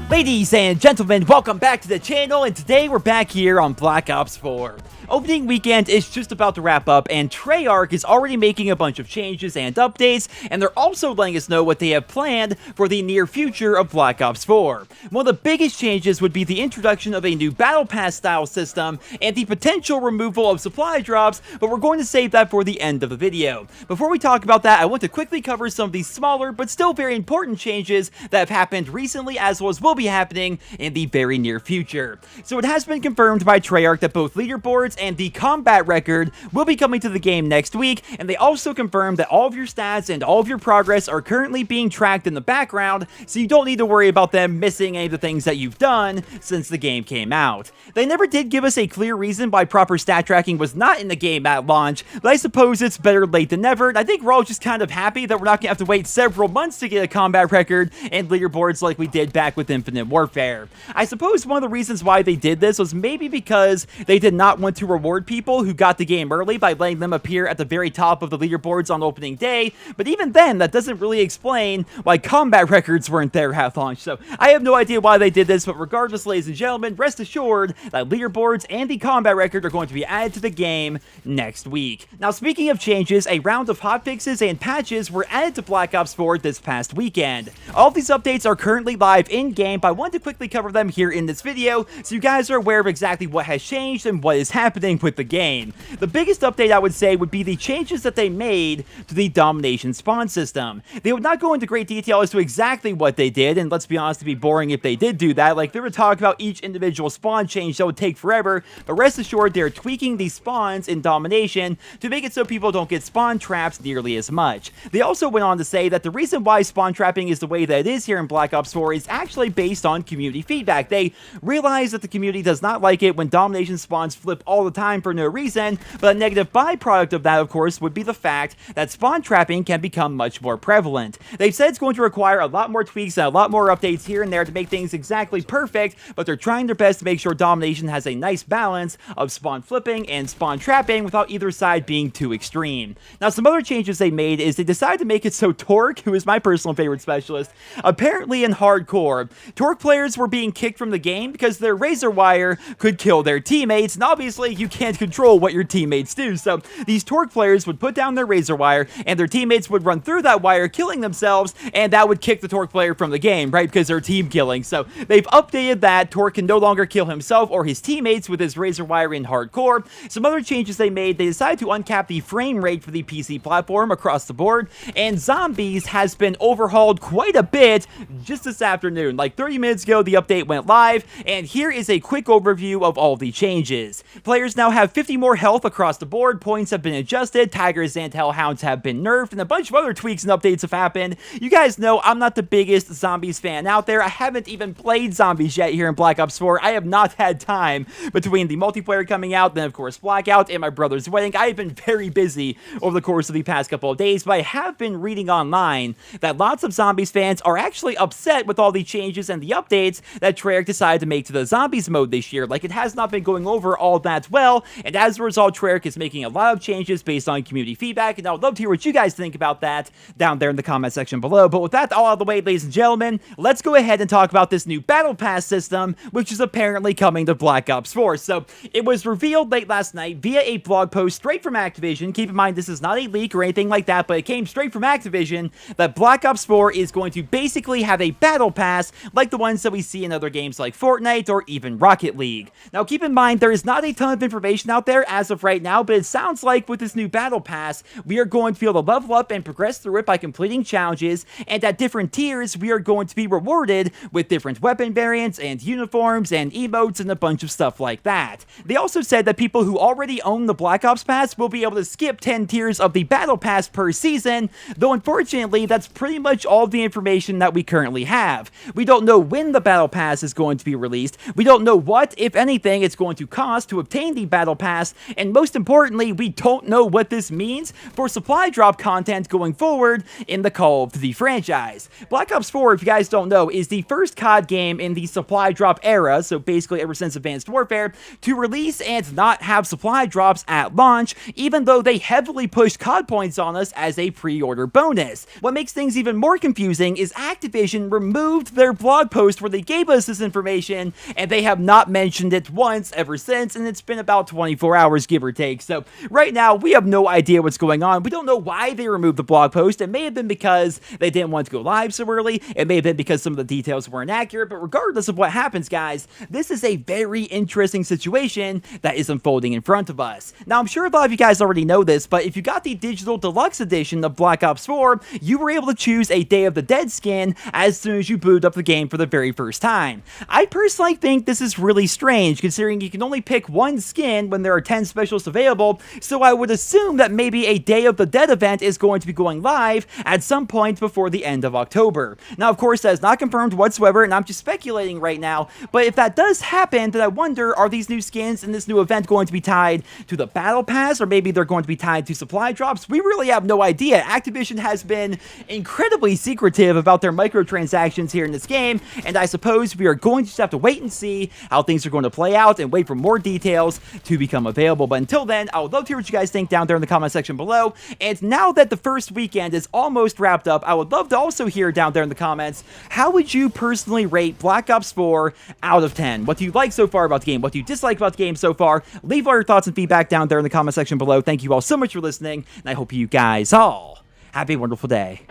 Ladies and gentlemen, welcome back to the channel, and today we're back here on Black Ops 4. Opening weekend is just about to wrap up, and Treyarch is already making a bunch of changes and updates, and they're also letting us know what they have planned for the near future of Black Ops 4. One of the biggest changes would be the introduction of a new Battle Pass style system, and the potential removal of supply drops, but we're going to save that for the end of the video. Before we talk about that, I want to quickly cover some of these smaller, but still very important changes that have happened recently, as well as will be happening in the very near future. So it has been confirmed by Treyarch that both leaderboards and the combat record will be coming to the game next week, and they also confirmed that all of your stats and all of your progress are currently being tracked in the background, so you don't need to worry about them missing any of the things that you've done since the game came out. They never did give us a clear reason why proper stat tracking was not in the game at launch, but I suppose it's better late than never, and I think we're all just kind of happy that we're not going to have to wait several months to get a combat record and leaderboards like we did back with Infinite Warfare. I suppose one of the reasons why they did this was maybe because they did not want to reward people who got the game early by letting them appear at the very top of the leaderboards on opening day, but even then, that doesn't really explain why combat records weren't there at launch, so I have no idea why they did this, but regardless, ladies and gentlemen, rest assured that leaderboards and the combat record are going to be added to the game next week. Now, speaking of changes, a round of hotfixes and patches were added to Black Ops 4 this past weekend. All of these updates are currently live in-game, but I wanted to quickly cover them here in this video so you guys are aware of exactly what has changed and what is happening with the game. The biggest update I would say would be the changes that they made to the domination spawn system. They would not go into great detail as to exactly what they did, and let's be honest, it'd be boring if they did do that. Like, if they were to talk about each individual spawn change, that would take forever, but rest assured they're tweaking these spawns in domination to make it so people don't get spawn traps nearly as much. They also went on to say that the reason why spawn trapping is the way that it is here in Black Ops 4 is actually based on community feedback. They realize that the community does not like it when domination spawns flip all the time for no reason, but a negative byproduct of that, of course, would be the fact that spawn trapping can become much more prevalent. They've said it's going to require a lot more tweaks and a lot more updates here and there to make things exactly perfect, but they're trying their best to make sure domination has a nice balance of spawn flipping and spawn trapping without either side being too extreme. Now, some other changes they made is they decided to make it so Torque, who is my personal favorite specialist, apparently in hardcore, Torque players were being kicked from the game because their razor wire could kill their teammates, and obviously you can't control what your teammates do, so these Torque players would put down their razor wire and their teammates would run through that wire killing themselves, and that would kick the Torque player from the game, right, because they're team killing. So they've updated that. Torque can no longer kill himself or his teammates with his razor wire in hardcore. Some other changes they made, they decided to uncap the frame rate for the PC platform across the board, and zombies has been overhauled quite a bit just this afternoon. Like 30 minutes ago, the update went live, and here is a quick overview of all the changes. Players now have 50 more health across the board, points have been adjusted, tigers and hellhounds have been nerfed, and a bunch of other tweaks and updates have happened. You guys know I'm not the biggest zombies fan out there. I haven't even played zombies yet here in Black Ops 4. I have not had time between the multiplayer coming out, then of course Blackout, and my brother's wedding. I have been very busy over the course of the past couple of days, but I have been reading online that lots of zombies fans are actually upset with all the changes and the updates that Treyarch decided to make to the zombies mode this year. Like, it has not been going over all that well, and as a result, Treyarch is making a lot of changes based on community feedback, and I would love to hear what you guys think about that down there in the comment section below. But with that all out of the way, ladies and gentlemen, let's go ahead and talk about this new Battle Pass system, which is apparently coming to Black Ops 4. So, it was revealed late last night via a blog post straight from Activision. Keep in mind, this is not a leak or anything like that, but it came straight from Activision that Black Ops 4 is going to basically have a Battle Pass like the ones that we see in other games like Fortnite or even Rocket League. Now, keep in mind, there is not a ton of information out there as of right now, but it sounds like with this new Battle Pass, we are going to be able to level up and progress through it by completing challenges, and at different tiers, we are going to be rewarded with different weapon variants and uniforms and emotes and a bunch of stuff like that. They also said that people who already own the Black Ops Pass will be able to skip 10 tiers of the Battle Pass per season, though unfortunately, that's pretty much all the information that we currently have. We don't know when when the Battle Pass is going to be released. We don't know what, if anything, it's going to cost to obtain the Battle Pass, and most importantly, we don't know what this means for supply drop content going forward in the Call of Duty franchise. Black Ops 4, if you guys don't know, is the first COD game in the supply drop era, so basically ever since Advanced Warfare, to release and not have supply drops at launch, even though they heavily pushed COD points on us as a pre-order bonus. What makes things even more confusing is Activision removed their blog post where they gave us this information, and they have not mentioned it once ever since, and it's been about 24 hours, give or take. So right now, we have no idea what's going on. We don't know why they removed the blog post. It may have been because they didn't want to go live so early. It may have been because some of the details were inaccurate, but regardless of what happens, guys, this is a very interesting situation that is unfolding in front of us. Now, I'm sure a lot of you guys already know this, but if you got the digital deluxe edition of Black Ops 4, you were able to choose a Day of the Dead skin as soon as you booted up the game for the very first time. I personally think this is really strange, considering you can only pick one skin when there are 10 specials available, so I would assume that maybe a Day of the Dead event is going to be going live at some point before the end of October. Now, of course, that is not confirmed whatsoever, and I'm just speculating right now, but if that does happen, then I wonder, are these new skins in this new event going to be tied to the Battle Pass, or maybe they're going to be tied to supply drops? We really have no idea. Activision has been incredibly secretive about their microtransactions here in this game, and I suppose we are going to just have to wait and see how things are going to play out and wait for more details to become available. But until then, I would love to hear what you guys think down there in the comment section below. And now that the first weekend is almost wrapped up, I would love to also hear down there in the comments, how would you personally rate Black Ops 4 out of 10? What do you like so far about the game? What do you dislike about the game so far? Leave all your thoughts and feedback down there in the comment section below. Thank you all so much for listening, and I hope you guys all have a wonderful day.